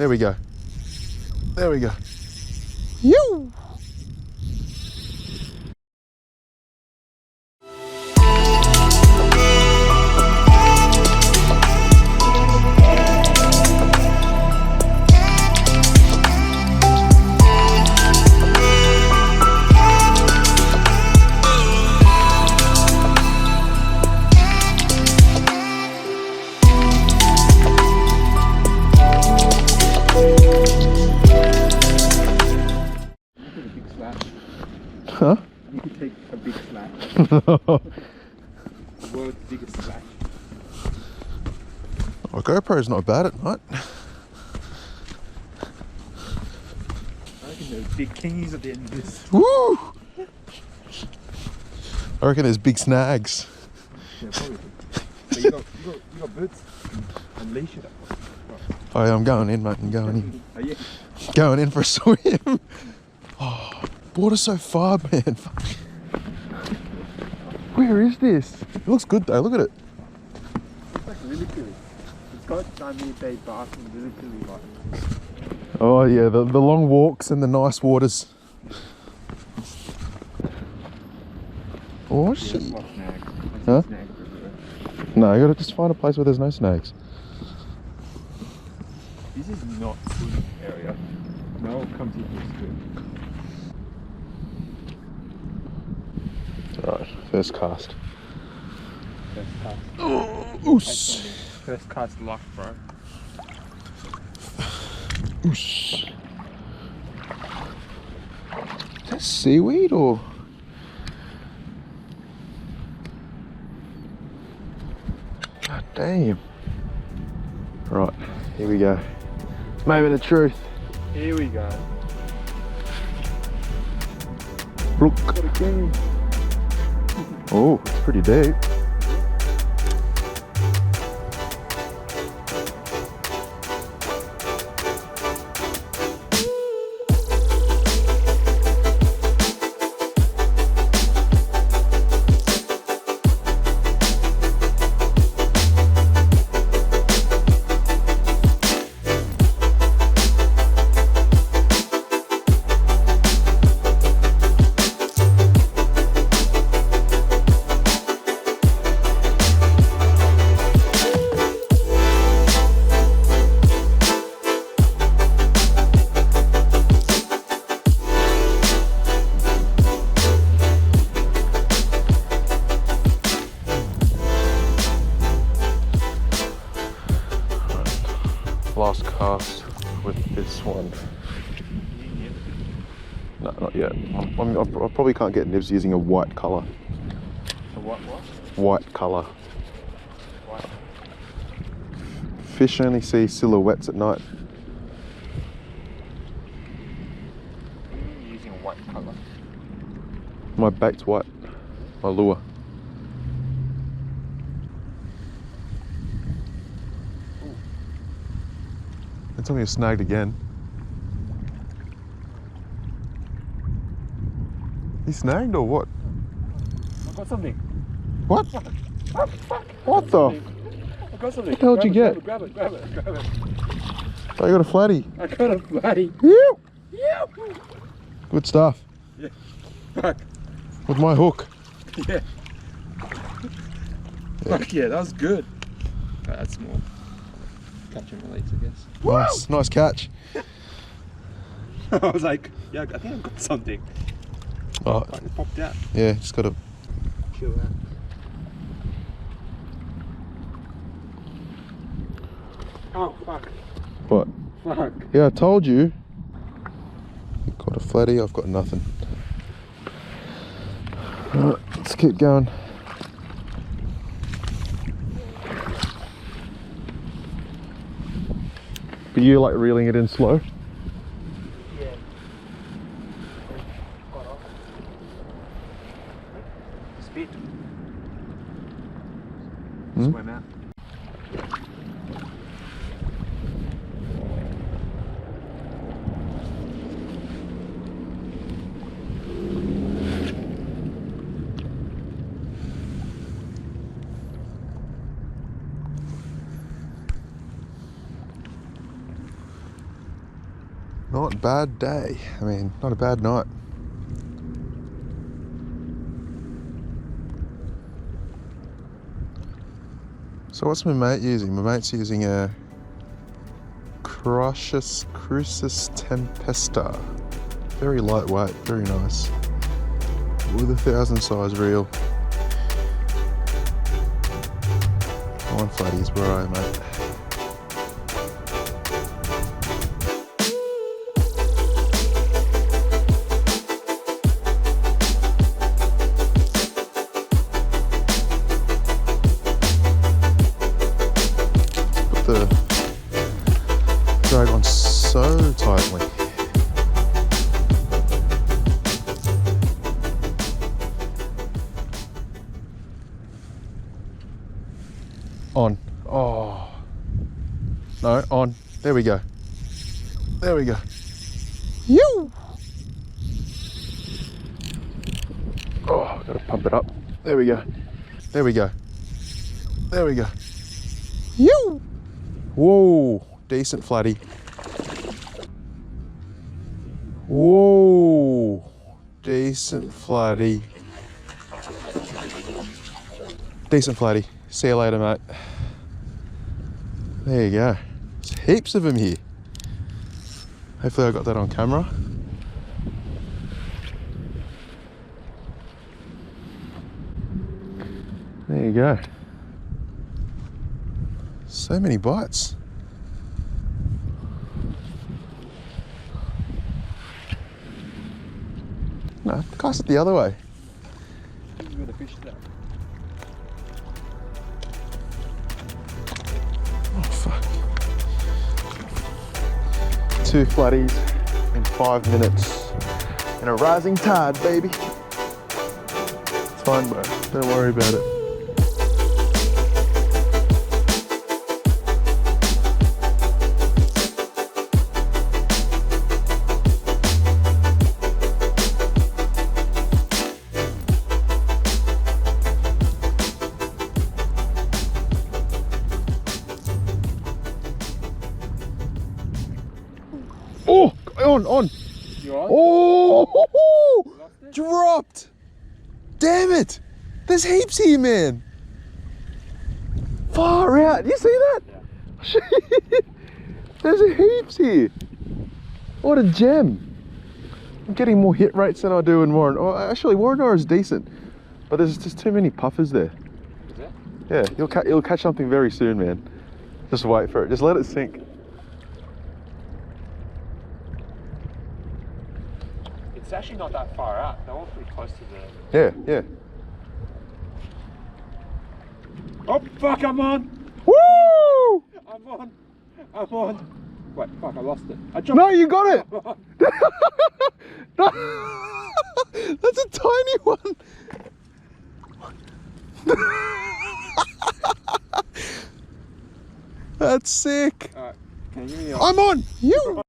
There we go. There we go. Yoo! Huh? You could take a big slash. The world's biggest slash. Oh, GoPro's not bad at night. I reckon there's big kingies at the end of this. Woo! I reckon there's big snags. Yeah, probably. But you got boots and leash it up. Oh yeah, I'm going in, mate. I'm going in. Oh yeah. Going in for a swim. Oh, water's so far, man. Where is this? It looks good though. Look at it. It's like really cool. It's got Diamond Bay bath and really cool like. Oh yeah, the long walks and the nice waters. Oh shit. Yeah, snags. Huh? Snags everywhere. No, you gotta just find a place where there's no snags. This is not swim area. No one comes here to swim. Alright, first cast. First cast. Oh, oos. First cast luck, bro. Oos. Is that seaweed or? God damn. Right, here we go. Moment of truth. Here we go. Look. Got a king. Oh, it's pretty deep. Last cast with this one. No, not yet. I probably can't get nibs using a white colour. So what? White colour. White. Fish only see silhouettes at night. Using a white colour. My bait's white. My lure. It's only snagged again. He snagged or what? I got something. What? What the? I got something. What the hell did you get? Grab it. Oh, you got a flatty. I got a flatty. Ew. Ew. Good stuff. Yeah. Fuck. With my hook. Yeah. Fuck yeah, that was good. Oh, that's more catch and release, I guess. Nice catch. I was like, yeah, I think I've got something. Oh, It popped out. yeah, just gotta. Chill out. Oh, fuck. What? Fuck. Yeah, I told you. You've got a flatty, I've got nothing. Alright, let's keep going. But you like reeling it in slow? Yeah. Got off. Spit. Swim out. Not a bad day. I mean, not a bad night. So what's my mate using? My mate's using a Crucis Tempesta. Very lightweight, very nice. With a 1000 size reel. Come on, Flatties, where are you, mate? Put the drag on so tightly. On. Oh. No, on. There we go. There we go. You. Oh, gotta pump it up. There we go. There we go. There we go. You. Whoa. Decent flatty. Whoa. Decent flatty. Decent flatty. See you later, mate. There you go. There's heaps of them here. Hopefully I got that on camera. There you go. So many bites. No, cast it the other way. Where the fish is at. Oh fuck. 2 flatties in 5 minutes. And a rising tide, baby. It's fine, bro. Don't worry about it. Oh, on. You on? Oh, Lost it? dropped. Damn it. There's heaps here, man. Far out. You see that? Yeah. There's heaps here. What a gem. I'm getting more hit rates than I do in Warren. Oh, actually, Warrenora is decent, but there's just too many puffers there. Is it? Yeah, you'll catch something very soon, man. Just wait for it. Just let it sink. It's actually not that far out. They're all pretty close to the... Yeah. Oh, fuck, I'm on! Woo! I'm on! Wait, fuck, I lost it. I jumped. No, you got it! No. That's a tiny one! That's sick! Alright, can you give me a... I'm on! You!